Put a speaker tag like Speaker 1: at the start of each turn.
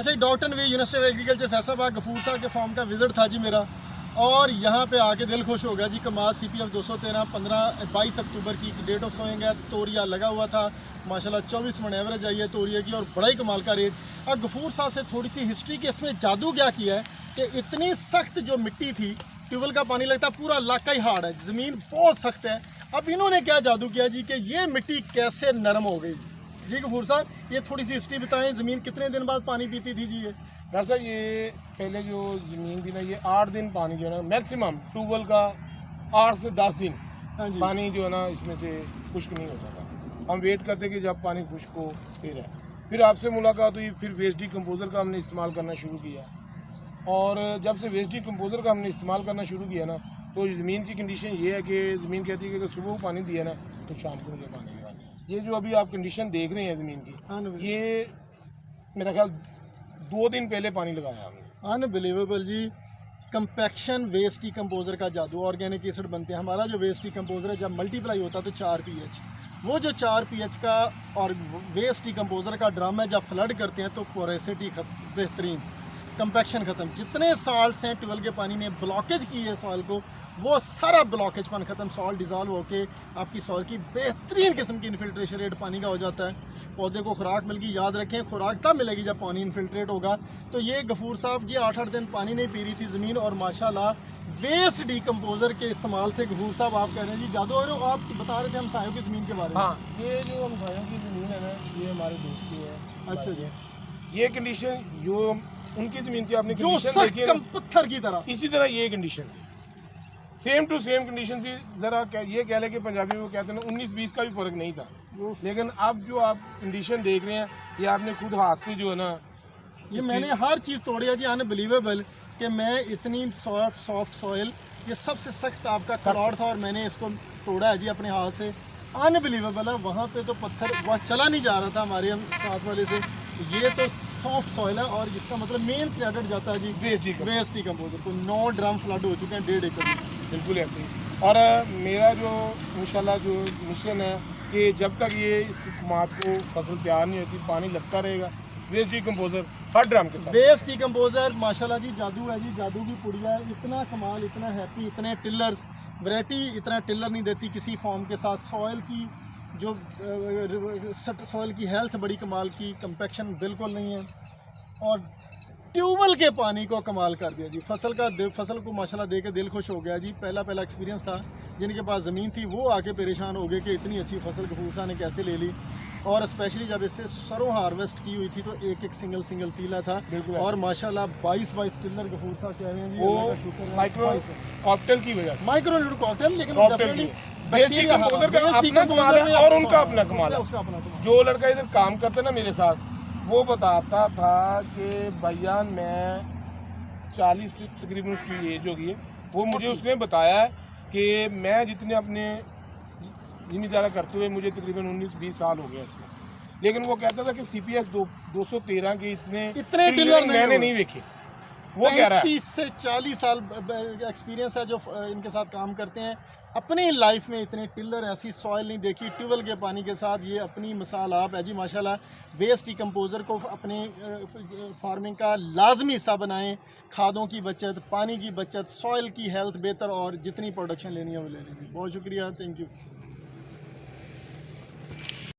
Speaker 1: अच्छा, डॉक्टर वी university of agriculture Faisalabad Ghafoor साहब के फार्म का विजिट था जी मेरा, और यहाँ पे आके दिल खुश हो गया जी। कमाल CPF 213 22 अक्टूबर की डेट ऑफ सोइंग है। तोरिया लगा हुआ था माशाल्लाह, 24 मन एवरेज आई है तोरिया की, और बड़ा ही कमाल का रेट। अब गफूर साहब से थोड़ी सी हिस्ट्री के इसमें जादू क्या किया है कि इतनी सख्त जो मिट्टी थी, ट्यूबवेल का पानी लगता, पूरा इलाका ही हार्ड है, ज़मीन बहुत सख्त है। अब इन्होंने क्या जादू किया जी कि ये मिट्टी कैसे नरम हो गई जी। गफूर साहब, ये थोड़ी सी हिस्ट्री बताएं, ज़मीन कितने दिन बाद पानी पीती थी जी ये?
Speaker 2: डॉक्टर साहब, ये पहले जो ज़मीन थी ना, ये 8 दिन पानी जो है ना मैक्सिमम ट्यूबवेल का 8 से 10 दिन पानी जो है ना इसमें से खुश्क नहीं होता था। हम वेट करते कि जब पानी खुश्क हो फिर आपसे मुलाकात हुई, फिर वेस्ट डिकम्पोज़र का हमने इस्तेमाल करना शुरू किया। और जब से वेस्ट डिकम्पोज़र का हमने इस्तेमाल करना शुरू किया ना, तो ज़मीन की कंडीशन ये है कि ज़मीन कहती है कि अगर सुबह पानी दिया ना तो शाम को मुझे पानी लगाना। ये जो अभी आप कंडीशन देख रहे हैं ज़मीन की, ये मेरा ख्याल 2 दिन पहले पानी लगाया हमने।
Speaker 1: अनबिलीवेबल जी। कंपैक्शन वेस्ट डिकम्पोज़र का जादू, ऑर्गेनिक एसिड बनते हैं। हमारा जो वेस्ट डिकम्पोज़र है जब मल्टीप्लाई होता है तो 4 pH, वो जो 4 pH का और वेस्ट डिकम्पोज़र का ड्रम है, जब फ्लड करते हैं तो पोरेसिटी बेहतरीन, कंपैक्शन ख़त्म। जितने साल्ट्स हैं ट्यूबवेल के पानी ने ब्लॉकेज की है सॉइल को, वो सारा ब्लॉकेजपन ख़त्म। सॉल्ट डिज़ोल्व होके आपकी सॉइल की बेहतरीन किस्म की इन्फिल्ट्रेशन रेट पानी का हो जाता है। पौधे को खुराक मिल गई। याद रखें, खुराक तब मिलेगी जब पानी इन्फिल्ट्रेट होगा। तो ये गफूर साहब जी 8-8 दिन पानी नहीं पी रही थी ज़मीन, और माशाल्लाह वेस्ट डिकम्पोज़र के इस्तेमाल से गफूर साहब आप कह रहे हैं जी जादू। और आप बता रहे थे हम सायों की ज़मीन के बारे में।
Speaker 2: हाँ, ये जो हम सायों की ज़मीन है ना, ये हमारे दोस्त की है।
Speaker 1: अच्छा जी।
Speaker 2: ये कंडीशन जो उनकी ज़मीन की आपने
Speaker 1: जो सख्त पत्थर की तरह,
Speaker 2: इसी तरह ये कंडीशन थी, सेम टू सेम कंडीशन थी। ज़रा ये कह लें कि पंजाबी में कहते हैं ना, 19-20 का भी फ़र्क नहीं था। लेकिन अब जो आप कंडीशन देख रहे हैं, ये आपने खुद हाथ से जो है ना,
Speaker 1: ये मैंने हर चीज़ तोड़ी है जी। अनबिलीवेबल कि मैं इतनी सॉफ्ट सॉइल, ये सबसे सख्त आपका क्लॉड था और मैंने इसको तोड़ा है जी अपने हाथ से। अनबिलीवेबल है। वहाँ पे तो पत्थर वहाँ चला नहीं जा रहा था हमारे हम साथ वाले से। ये तो सॉफ्ट सॉइल है, और जिसका मतलब मेन क्रेडिट जाता है जी वेस्ट डिकम्पोज़र को। 9 ड्रम फ्लड हो चुके हैं 1.5 एकड़ में।
Speaker 2: बिल्कुल ऐसे ही। और मेरा जो इंशाल्लाह जो मिशन है कि जब तक ये इसकी कुमात को फसल तैयार नहीं होती, पानी लगता रहेगा। वेस्ट डिकम्पोज़र हर ड्रम के साथ।
Speaker 1: वेस्ट डिकम्पोज़र माशाल्लाह जी जादू है जी, जादू की पुड़िया है। इतना कमाल, इतना हैप्पी, इतने टिलर्स, वैरायटी इतना टिलर नहीं देती किसी फॉर्म के साथ। सॉइल की जो सॉइल की हेल्थ बड़ी कमाल की, कंपैक्शन बिल्कुल नहीं है, और ट्यूबवेल के पानी को कमाल कर दिया जी। फसल को माशाल्लाह देख के दिल खुश हो गया जी। पहला एक्सपीरियंस था। जिनके पास ज़मीन थी वो आके परेशान हो गए कि इतनी अच्छी फसल गफूर साहब ने कैसे ले ली। और स्पेशली जब इससे सरों हार्वेस्ट की हुई थी तो एक सिंगल तीला था, और माशाल्लाह 22 टिलर गफूर साहब कह रहे हैं जी।
Speaker 2: वो माइक्रो कॉकटेल की वजह से,
Speaker 1: माइक्रो कॉकटेल, लेकिन
Speaker 2: और उनका अपना कमाल है। जो लड़का इधर काम करता है ना मेरे साथ, वो बताता था कि भैया मैं 40 से तकरीबन उसकी एज होगी है, वो मुझे उसने बताया कि मैं जितने अपने जिम्मेदारा करते हुए मुझे तकरीबन 19-20 साल हो गए उसमें, लेकिन वो कहता था कि CPS 213 के इतने टिलर मैंने नहीं देखे। वो कह रहा है
Speaker 1: 30 से 40 साल एक्सपीरियंस है जो इनके साथ काम करते हैं। अपनी लाइफ में इतने टिलर, ऐसी सॉइल नहीं देखी ट्यूबवेल के पानी के साथ। ये अपनी मिसाल आप है जी माशाल्लाह। वेस्ट डिकम्पोज़र को अपने फार्मिंग का लाजमी हिस्सा बनाएं। खादों की बचत, पानी की बचत, सॉइल की हेल्थ बेहतर, और जितनी प्रोडक्शन लेनी है वो ले लीजिए। बहुत शुक्रिया, थैंक यू।